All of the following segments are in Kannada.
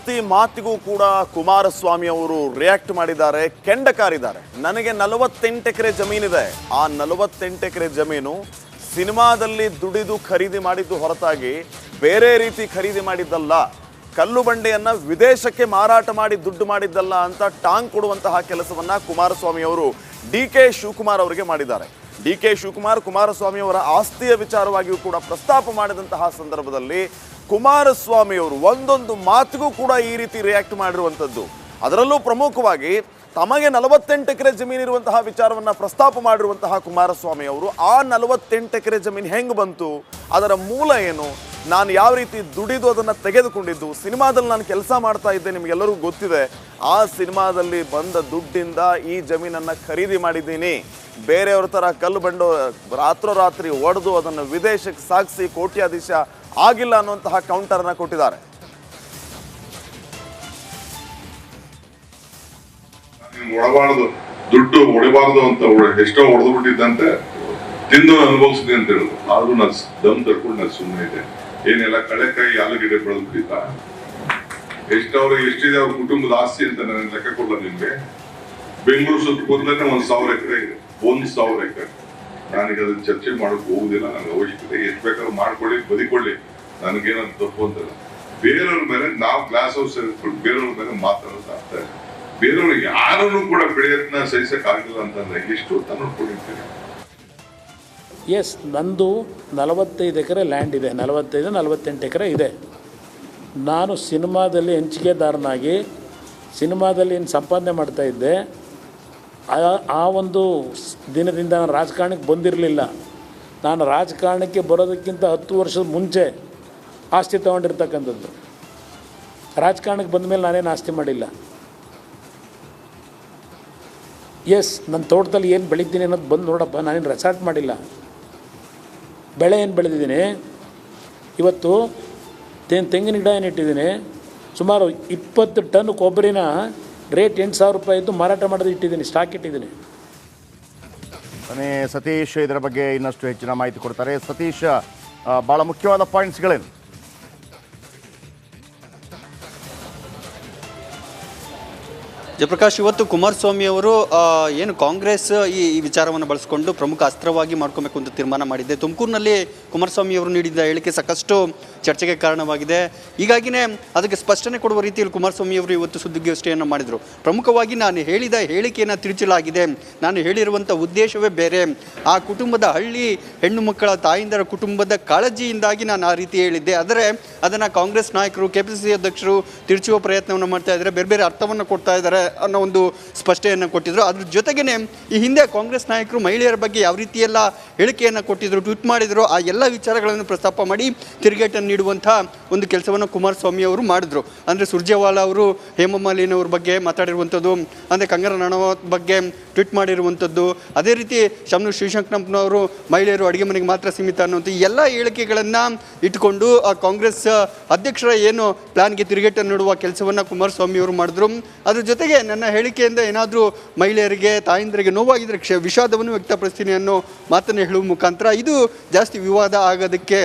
ಪ್ರತಿ ಮಾತಿಗೂ ಕೂಡ ಕುಮಾರಸ್ವಾಮಿ ಅವರು ರಿಯಾಕ್ಟ್ ಮಾಡಿದ್ದಾರೆ, ಕೆಂಡಕಾರಿದ್ದಾರೆ. ನನಗೆ 48 ಎಕರೆ ಜಮೀನಿದೆ. ಆ 48 ಎಕರೆ ಜಮೀನು ಸಿನಿಮಾದಲ್ಲಿ ದುಡಿದು ಖರೀದಿ ಮಾಡಿದ್ದು ಹೊರತಾಗಿ ಬೇರೆ ರೀತಿ ಖರೀದಿ ಮಾಡಿದ್ದಲ್ಲ. ಕಲ್ಲು ಬಂಡೆಯನ್ನ ವಿದೇಶಕ್ಕೆ ಮಾರಾಟ ಮಾಡಿ ದುಡ್ಡು ಮಾಡಿದ್ದಲ್ಲ ಅಂತ ಟಾಂಗ್ ಕೊಡುವಂತಹ ಕೆಲಸವನ್ನ ಕುಮಾರಸ್ವಾಮಿ ಅವರು DK ಶಿವಕುಮಾರ್ ಅವರಿಗೆ ಮಾಡಿದ್ದಾರೆ. DK ಶಿವಕುಮಾರ್ ಕುಮಾರಸ್ವಾಮಿ ಅವರ ಆಸ್ತಿಯ ವಿಚಾರವಾಗಿಯೂ ಕೂಡ ಪ್ರಸ್ತಾಪ ಮಾಡಿದಂತಹ ಸಂದರ್ಭದಲ್ಲಿ ಕುಮಾರಸ್ವಾಮಿ ಅವರು ಒಂದೊಂದು ಮಾತಿಗೂ ಕೂಡ ಈ ರೀತಿ ರಿಯಾಕ್ಟ್ ಮಾಡಿರುವಂಥದ್ದು. ಅದರಲ್ಲೂ ಪ್ರಮುಖವಾಗಿ ತಮಗೆ 48 ಎಕರೆ ಜಮೀನಿರುವಂತಹ ವಿಚಾರವನ್ನು ಪ್ರಸ್ತಾಪ ಮಾಡಿರುವಂತಹ ಕುಮಾರಸ್ವಾಮಿ ಅವರು ಆ 48 ಎಕರೆ ಜಮೀನು ಹೆಂಗೆ ಬಂತು, ಅದರ ಮೂಲ ಏನು, ನಾನು ಯಾವ ರೀತಿ ದುಡಿದು ಅದನ್ನು ತೆಗೆದುಕೊಂಡಿದ್ದು, ಸಿನಿಮಾದಲ್ಲಿ ನಾನು ಕೆಲಸ ಮಾಡ್ತಾ ಇದ್ದೆ, ನಿಮಗೆಲ್ಲರಿಗೂ ಗೊತ್ತಿದೆ. ಆ ಸಿನಿಮಾದಲ್ಲಿ ಬಂದ ದುಡ್ಡಿಂದ ಈ ಜಮೀನನ್ನು ಖರೀದಿ ಮಾಡಿದ್ದೀನಿ. ಬೇರೆಯವ್ರ ಥರ ಕಲ್ಲು ಬಂಡು ರಾತ್ರೋರಾತ್ರಿ ಒಡೆದು ಅದನ್ನು ವಿದೇಶಕ್ಕೆ ಸಾಗಿಸಿ ಕೋಟ್ಯಾಧೀಶ ಆಗಿಲ್ಲ ಅನ್ನುವಂತಹ ಕೌಂಟರ್ನ ಕೊಟ್ಟಿದ್ದಾರೆ. ಒಡಬಾರದು, ದುಡ್ಡು ಹೊಡಿಬಾರ್ದು ಅಂತ ಎಷ್ಟೋ ಹೊಡೆದು ಬಿಟ್ಟಿದ್ದಂತೆ ತಿಂದು ಅನುಭವಿಸಿದೆ ಅಂತ ಹೇಳುದು. ಆದ್ರೂ ನಾನು ದಮ್ ತಡ್ಕೊಂಡು ನಾನು ಸುಮ್ಮನೆ ಇದೆ. ಏನೆಲ್ಲ ಕಳೆಕಾಯಿ ಆಲೂಗಡ್ಡೆ ಬೆಳೆದ್ಬಿಟ್ಟಿದ್ದ, ಎಷ್ಟಿದೆ ಅವ್ರ ಕುಟುಂಬದ ಆಸ್ತಿ ಅಂತ ನಾನು ಲೆಕ್ಕ ಕೊಡಲ್ಲ ನಿಮ್ಗೆ. ಬೆಂಗಳೂರು ಸುತ್ತ ಕೂದಲೇ 1,000 ಎಕರೆ ಇದೆ, 1,000 ಎಕರೆ. ನನಗೆ ಅದನ್ನ ಚರ್ಚೆ ಮಾಡಕ್ ಹೋಗುದಿಲ್ಲ, ನನಗೆ ಅವಶ್ಯಕತೆ. ಎಷ್ಟು ಬೇಕಾದ್ರೂ ಮಾಡ್ಕೊಳ್ಳಿ, ಬದಿಕೊಳ್ಳಿ, ನನಗೇನಂತ ತಪ್ಪು ಅಂತಲ್ಲ. ಬೇರೆಯವ್ರ ಮೇಲೆ ನಾವು ಗ್ಲಾಸ್ ಹೌಸ್ ಬೇರೆಯವ್ರ ಮೇಲೆ ಮಾತಾಡೋದು ಆಗ್ತಾ ಇದೆ. ಬೇರೆಯವ್ರು ಯಾರನ್ನು ಕೂಡ ಬೆಳೆಯತ್ನ ಸಹಿಸಕ್ ಆಗಿಲ್ಲ ಅಂತಂದ್ರೆ ಎಷ್ಟು ಅಂತ ನೋಡ್ಕೊಂಡಿರ್ತೀನಿ. ಎಸ್, ನಂದು 45 ಎಕರೆ ಲ್ಯಾಂಡ್ ಇದೆ, 48 ಎಕರೆ ಇದೆ. ನಾನು ಸಿನಿಮಾದಲ್ಲಿ ಹಂಚಿಕೆದಾರನಾಗಿ ಸಿನಿಮಾದಲ್ಲಿ ಏನು ಸಂಪಾದನೆ ಮಾಡ್ತಾಯಿದ್ದೆ, ಆ ಒಂದು ದಿನದಿಂದ ನಾನು ರಾಜಕಾರಣಕ್ಕೆ ಬಂದಿರಲಿಲ್ಲ. ನಾನು ರಾಜಕಾರಣಕ್ಕೆ ಬರೋದಕ್ಕಿಂತ 10 ವರ್ಷದ ಮುಂಚೆ ಆಸ್ತಿ ತೊಗೊಂಡಿರ್ತಕ್ಕಂಥದ್ದು. ರಾಜಕಾರಣಕ್ಕೆ ಬಂದ ಮೇಲೆ ನಾನೇನು ಆಸ್ತಿ ಮಾಡಿಲ್ಲ. ಎಸ್, ನನ್ನ ತೋಟದಲ್ಲಿ ಏನು ಬೆಳೀತೀನಿ ಅನ್ನೋದು ಬಂದು ನೋಡಪ್ಪ. ನಾನೇನು ರೆಸಾರ್ಟ್ ಮಾಡಿಲ್ಲ. ಬೆಳೆ ಏನು ಬೆಳೆದಿದ್ದೀನಿ ಇವತ್ತು, ತೆಂಗಿನ ಗಿಡ ಏನು ಇಟ್ಟಿದ್ದೀನಿ. ಸುಮಾರು 20 ಟನ್ ಕೊಬ್ಬರಿನ ರೇಟ್ 8,000 ರೂಪಾಯಿ ಇದ್ದು ಮಾರಾಟ ಮಾಡೋದು ಇಟ್ಟಿದ್ದೀನಿ, ಸ್ಟಾಕ್ ಇಟ್ಟಿದ್ದೀನಿ. ಸತೀಶ್ ಇದರ ಬಗ್ಗೆ ಇನ್ನಷ್ಟು ಹೆಚ್ಚಿನ ಮಾಹಿತಿ ಕೊಡ್ತಾರೆ. ಸತೀಶ್, ಭಾಳ ಮುಖ್ಯವಾದ ಪಾಯಿಂಟ್ಸ್ಗಳೇನು? ಜಯಪ್ರಕಾಶ್, ಇವತ್ತು ಕುಮಾರಸ್ವಾಮಿ ಅವರು ಏನು ಕಾಂಗ್ರೆಸ್ ಈ ವಿಚಾರವನ್ನು ಬಳಸಿಕೊಂಡು ಪ್ರಮುಖ ಅಸ್ತ್ರವಾಗಿ ಮಾಡ್ಕೊಬೇಕು ಅಂತ ತೀರ್ಮಾನ ಮಾಡಿದೆ. ತುಮಕೂರಿನಲ್ಲಿ ಕುಮಾರಸ್ವಾಮಿ ಅವರು ನೀಡಿದ ಹೇಳಿಕೆ ಸಾಕಷ್ಟು ಚರ್ಚೆಗೆ ಕಾರಣವಾಗಿದೆ. ಹೀಗಾಗಿಯೇ ಅದಕ್ಕೆ ಸ್ಪಷ್ಟನೆ ಕೊಡುವ ರೀತಿಯಲ್ಲಿ ಕುಮಾರಸ್ವಾಮಿ ಅವರು ಇವತ್ತು ಸುದ್ದಿಗೋಷ್ಠಿಯನ್ನು ಮಾಡಿದರು. ಪ್ರಮುಖವಾಗಿ ನಾನು ಹೇಳಿದ ಹೇಳಿಕೆಯನ್ನು ತಿರುಚಲಾಗಿದೆ, ನಾನು ಹೇಳಿರುವಂಥ ಉದ್ದೇಶವೇ ಬೇರೆ. ಆ ಕುಟುಂಬದ ಹಳ್ಳಿ ಹೆಣ್ಣು ಮಕ್ಕಳ ತಾಯಿಂದರ ಕುಟುಂಬದ ಕಾಳಜಿಯಿಂದಾಗಿ ನಾನು ಆ ರೀತಿ ಹೇಳಿದ್ದೆ. ಆದರೆ ಅದನ್ನು ಕಾಂಗ್ರೆಸ್ ನಾಯಕರು, KPCC ಅಧ್ಯಕ್ಷರು ತಿರುಚುವ ಪ್ರಯತ್ನವನ್ನು ಮಾಡ್ತಾ ಇದ್ದಾರೆ, ಬೇರೆ ಬೇರೆ ಅರ್ಥವನ್ನು ಕೊಡ್ತಾ ಇದ್ದಾರೆ ಅನ್ನೋ ಒಂದು ಸ್ಪಷ್ಟನೆಯನ್ನು ಕೊಟ್ಟಿದ್ರು. ಅದ್ರ ಜೊತೆಗೇ ಈ ಹಿಂದೆ ಕಾಂಗ್ರೆಸ್ ನಾಯಕರು ಮಹಿಳೆಯರ ಬಗ್ಗೆ ಯಾವ ರೀತಿಯೆಲ್ಲ ಹೇಳಿಕೆಯನ್ನು ಕೊಟ್ಟಿದ್ರು, ಟ್ವೀಟ್ ಮಾಡಿದ್ರು, ಆ ಎಲ್ಲ ವಿಚಾರಗಳನ್ನು ಪ್ರಸ್ತಾಪ ಮಾಡಿ ತಿರುಗೇಟನ್ನು ನೀಡುವಂಥ ಒಂದು ಕೆಲಸವನ್ನು ಕುಮಾರಸ್ವಾಮಿ ಅವರು ಮಾಡಿದ್ರು. ಅಂದರೆ ಸುರ್ಜೇವಾಲಾ ಅವರು ಹೇಮಮಾಲಿನಿ ಅವ್ರ ಬಗ್ಗೆ ಮಾತಾಡಿರುವಂಥದ್ದು, ಅಂದರೆ ಕಂಗನಾ ರಣಾವತ್ ಬಗ್ಗೆ ಟ್ವೀಟ್ ಮಾಡಿರುವಂಥದ್ದು, ಅದೇ ರೀತಿ ಶಮ್ನು ಶಿವಶಂಕರಪ್ಪನವರು ಮಹಿಳೆಯರು ಅಡುಗೆ ಮನೆಗೆ ಮಾತ್ರ ಸೀಮಿತ ಅನ್ನುವಂಥ ಎಲ್ಲ ಹೇಳಿಕೆಗಳನ್ನು ಇಟ್ಕೊಂಡು ಆ ಕಾಂಗ್ರೆಸ್ ಅಧ್ಯಕ್ಷರ ಏನು ಪ್ಲಾನ್ಗೆ ತಿರುಗೇಟನ್ನು ನೀಡುವ ಕೆಲಸವನ್ನು ಕುಮಾರಸ್ವಾಮಿ ಅವರು ಮಾಡಿದ್ರು. ಅದ್ರ ಜೊತೆಗೆ ನನ್ನ ಹೇಳಿಕೆಯಿಂದ ಏನಾದರೂ ಮಹಿಳೆಯರಿಗೆ, ತಾಯಂದರಿಗೆ ನೋವಾಗಿದ್ದರೆ ವಿಷಾದವನ್ನು ವ್ಯಕ್ತಪಡಿಸ್ತೀನಿ ಅನ್ನೋ ಮಾತನ್ನು ಹೇಳುವ ಮುಖಾಂತರ ಇದು ಜಾಸ್ತಿ ವಿವಾದ ಆಗೋದಕ್ಕೆ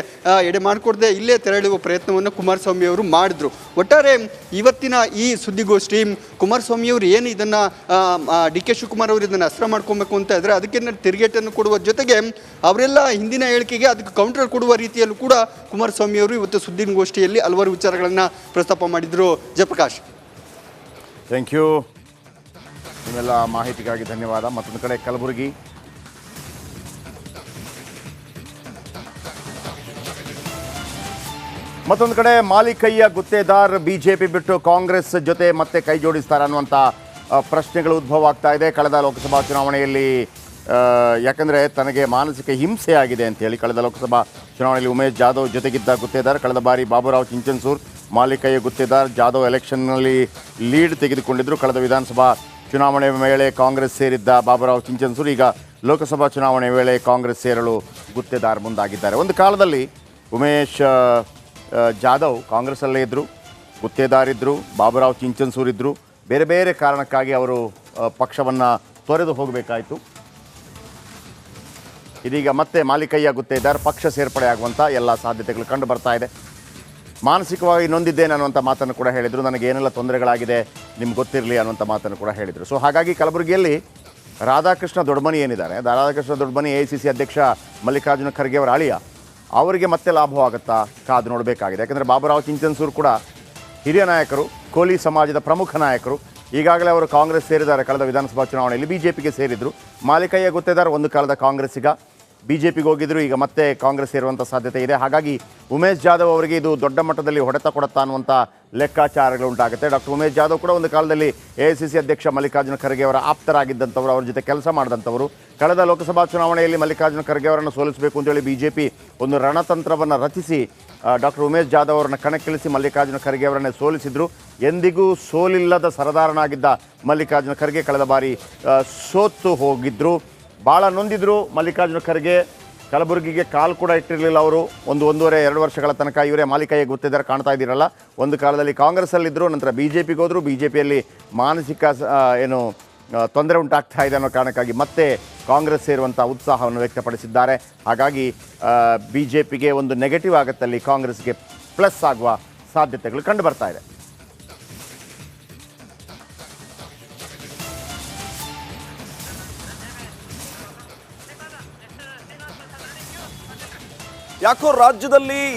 ಎಡೆ ಮಾಡಿಕೊಡದೆ ಇಲ್ಲೇ ತೆರಳುವ ಪ್ರಯತ್ನವನ್ನು ಕುಮಾರಸ್ವಾಮಿ ಅವರು ಮಾಡಿದ್ರು. ಒಟ್ಟಾರೆ ಇವತ್ತಿನ ಈ ಸುದ್ದಿಗೋಷ್ಠಿ ಕುಮಾರಸ್ವಾಮಿ ಅವರು ಏನು ಇದನ್ನು DK ಶಿವಕುಮಾರ್ ಅವರು ಇದನ್ನು ಅಸ್ತ್ರ ಮಾಡ್ಕೊಬೇಕು ಅಂತ ಇದ್ದರೆ ಅದಕ್ಕೆ ತಿರುಗೇಟನ್ನು ಕೊಡುವ ಜೊತೆಗೆ ಅವರೆಲ್ಲ ಹಿಂದಿನ ಹೇಳಿಕೆಗೆ ಅದಕ್ಕೆ ಕೌಂಟರ್ ಕೊಡುವ ರೀತಿಯಲ್ಲೂ ಕೂಡ ಕುಮಾರಸ್ವಾಮಿ ಅವರು ಇವತ್ತು ಸುದ್ದಿಗೋಷ್ಠಿಯಲ್ಲಿ ಹಲವಾರು ವಿಚಾರಗಳನ್ನು ಪ್ರಸ್ತಾಪ ಮಾಡಿದರು. Jayaprakash, thank you. ನಿಮ್ಮೆಲ್ಲ ಮಾಹಿತಿಗಾಗಿ ಧನ್ಯವಾದ. ಮತ್ತೊಂದು ಕಡೆ ಕಲಬುರಗಿ ಮತ್ತೊಂದು ಕಡೆ ಮಾಲಿಕಯ್ಯ ಗುತ್ತೇದಾರ್ BJP ಬಿಟ್ಟು ಕಾಂಗ್ರೆಸ್ ಜೊತೆ ಮತ್ತೆ ಕೈ ಜೋಡಿಸ್ತಾರೆ ಅನ್ನುವಂಥ ಪ್ರಶ್ನೆಗಳು ಉದ್ಭವ ಆಗ್ತಾ ಇದೆ. ಕಳೆದ ಲೋಕಸಭಾ ಚುನಾವಣೆಯಲ್ಲಿ ಯಾಕಂದರೆ ತನಗೆ ಮಾನಸಿಕ ಹಿಂಸೆ ಆಗಿದೆ ಅಂತೇಳಿ ಕಳೆದ ಲೋಕಸಭಾ ಚುನಾವಣೆಯಲ್ಲಿ ಉಮೇಶ್ ಜಾಧವ್ ಜೊತೆಗಿದ್ದ ಗುತ್ತೇದಾರ್ ಕಳೆದ ಬಾರಿ ಬಾಬುರಾವ್ ಚಿಂಚನ್ಸೂರ್, ಮಾಲಿಕಯ್ಯ ಗುತ್ತೇದಾರ್, ಜಾಧವ್ ಎಲೆಕ್ಷನ್ನಲ್ಲಿ ಲೀಡ್ ತೆಗೆದುಕೊಂಡಿದ್ದರು. ಕಳೆದ ವಿಧಾನಸಭಾ ಚುನಾವಣೆ ವೇಳೆ ಕಾಂಗ್ರೆಸ್ ಸೇರಿದ್ದ ಬಾಬುರಾವ್ ಚಿಂಚನ್ಸೂರ್ ಈಗ ಲೋಕಸಭಾ ಚುನಾವಣೆ ವೇಳೆ ಕಾಂಗ್ರೆಸ್ ಸೇರಲು ಗುತ್ತೇದಾರ್ ಮುಂದಾಗಿದ್ದಾರೆ. ಒಂದು ಕಾಲದಲ್ಲಿ ಉಮೇಶ್ ಜಾಧವ್ ಕಾಂಗ್ರೆಸ್ಸಲ್ಲೇ ಇದ್ದರು, ಗುತ್ತೇದಾರ್ ಇದ್ದರು, ಬಾಬುರಾವ್ ಚಿಂಚನ್ಸೂರ್ ಇದ್ದರು. ಬೇರೆ ಬೇರೆ ಕಾರಣಕ್ಕಾಗಿ ಅವರು ಪಕ್ಷವನ್ನು ತೊರೆದು ಹೋಗಬೇಕಾಯಿತು. ಇದೀಗ ಮತ್ತೆ ಮಾಲಿಕಯ್ಯ ಗುತ್ತೇದಾರ್ ಪಕ್ಷ ಸೇರ್ಪಡೆ ಆಗುವಂಥ ಎಲ್ಲ ಸಾಧ್ಯತೆಗಳು ಕಂಡು ಬರ್ತಾ ಇದೆ. ಮಾನಸಿಕವಾಗಿ ನೊಂದಿದ್ದೇನೆ ಅನ್ನುವಂಥ ಮಾತನ್ನು ಕೂಡ ಹೇಳಿದರು. ನನಗೆ ಏನೆಲ್ಲ ತೊಂದರೆಗಳಾಗಿದೆ ನಿಮ್ಗೆ ಗೊತ್ತಿರಲಿ ಅನ್ನುವಂಥ ಮಾತನ್ನು ಕೂಡ ಹೇಳಿದರು. ಸೊ ಹಾಗಾಗಿ ಕಲಬುರಗಿಯಲ್ಲಿ ರಾಧಾಕೃಷ್ಣ ದೊಡ್ಡಮನಿ ಏನಿದ್ದಾರೆ, ರಾಧಾಕೃಷ್ಣ ದೊಡ್ಡಮನಿ AICC ಅಧ್ಯಕ್ಷ ಮಲ್ಲಿಕಾರ್ಜುನ ಖರ್ಗೆ ಅವರ ಅಳಿಯ, ಅವರಿಗೆ ಮತ್ತೆ ಲಾಭವಾಗುತ್ತಾ ಕಾದು ನೋಡಬೇಕಾಗಿದೆ. ಯಾಕಂದರೆ ಬಾಬುರಾವ್ ಚಿಂಚನ್ಸೂರು ಕೂಡ ಹಿರಿಯ ನಾಯಕರು, ಕೋಲಿ ಸಮಾಜದ ಪ್ರಮುಖ ನಾಯಕರು. ಈಗಾಗಲೇ ಅವರು ಕಾಂಗ್ರೆಸ್ ಸೇರಿದ್ದಾರೆ. ಕಳೆದ ವಿಧಾನಸಭಾ ಚುನಾವಣೆಯಲ್ಲಿ BJPಗೆ ಸೇರಿದ್ರು. ಮಾಲಿಕಯ್ಯ ಗುತ್ತೇದಾರ್ ಒಂದು ಕಾಲದ ಕಾಂಗ್ರೆಸ್ಸಿಗ, BJPಗೆ ಹೋಗಿದ್ರು, ಈಗ ಮತ್ತೆ ಕಾಂಗ್ರೆಸ್ ಸೇರುವಂಥ ಸಾಧ್ಯತೆ ಇದೆ. ಹಾಗಾಗಿ ಉಮೇಶ್ ಜಾಧವ್ ಅವರಿಗೆ ಇದು ದೊಡ್ಡ ಮಟ್ಟದಲ್ಲಿ ಹೊಡೆತ ಕೊಡುತ್ತಾ ಅನ್ನುವಂಥ ಲೆಕ್ಕಾಚಾರಗಳು ಉಂಟಾಗುತ್ತೆ. ಡಾಕ್ಟರ್ ಉಮೇಶ್ ಜಾಧವ್ ಕೂಡ ಒಂದು ಕಾಲದಲ್ಲಿ AICC ಅಧ್ಯಕ್ಷ ಮಲ್ಲಿಕಾರ್ಜುನ ಖರ್ಗೆ ಅವರ ಆಪ್ತರಾಗಿದ್ದಂಥವರು, ಅವ್ರ ಜೊತೆ ಕೆಲಸ ಮಾಡಿದಂಥವರು. ಕಳೆದ ಲೋಕಸಭಾ ಚುನಾವಣೆಯಲ್ಲಿ ಮಲ್ಲಿಕಾರ್ಜುನ ಖರ್ಗೆ ಅವರನ್ನು ಸೋಲಿಸಬೇಕು ಅಂತೇಳಿ BJP ಒಂದು ರಣತಂತ್ರವನ್ನು ರಚಿಸಿ ಡಾಕ್ಟರ್ ಉಮೇಶ್ ಜಾಧವ್ ಅವರನ್ನು ಕಣಕ್ಕಿಳಿಸಿ ಮಲ್ಲಿಕಾರ್ಜುನ ಖರ್ಗೆ ಅವರನ್ನೇ ಸೋಲಿಸಿದ್ರು. ಎಂದಿಗೂ ಸೋಲಿಲ್ಲದ ಸರದಾರನಾಗಿದ್ದ ಮಲ್ಲಿಕಾರ್ಜುನ ಖರ್ಗೆ ಕಳೆದ ಬಾರಿ ಸೋತು ಹೋಗಿದ್ರು. ಭಾಳ ನೊಂದಿದ್ರು ಮಲ್ಲಿಕಾರ್ಜುನ ಖರ್ಗೆ. ಕಲಬುರಗಿಗೆ ಕಾಲು ಕೂಡ ಇಟ್ಟಿರಲಿಲ್ಲ ಅವರು. 1.5-2 ವರ್ಷಗಳ ತನಕ ಇವರೇ ಮಾಲಿಕಯ್ಯ ಗುತ್ತೇದಾರ್ ಕಾಣ್ತಾ ಇದ್ದೀರಲ್ಲ. ಒಂದು ಕಾಲದಲ್ಲಿ ಕಾಂಗ್ರೆಸ್ಸಲ್ಲಿದ್ದರು, ನಂತರ BJPಗೆ ಹೋದರು. BJPಯಲ್ಲಿ ಮಾನಸಿಕ ತೊಂದರೆ ಉಂಟಾಗ್ತಾ ಇದೆ ಅನ್ನೋ ಕಾರಣಕ್ಕಾಗಿ ಮತ್ತೆ ಕಾಂಗ್ರೆಸ್ ಸೇರುವಂಥ ಉತ್ಸಾಹವನ್ನು ವ್ಯಕ್ತಪಡಿಸಿದ್ದಾರೆ. ಹಾಗಾಗಿ BJPಗೆ ಒಂದು ನೆಗೆಟಿವ್ ಆಗುತ್ತಲ್ಲಿ ಕಾಂಗ್ರೆಸ್ಗೆ ಪ್ಲಸ್ ಆಗುವ ಸಾಧ್ಯತೆಗಳು ಕಂಡು ಬರ್ತಾ ಇದೆ. ಯಾಕೋ ರಾಜ್ಯದಲ್ಲಿ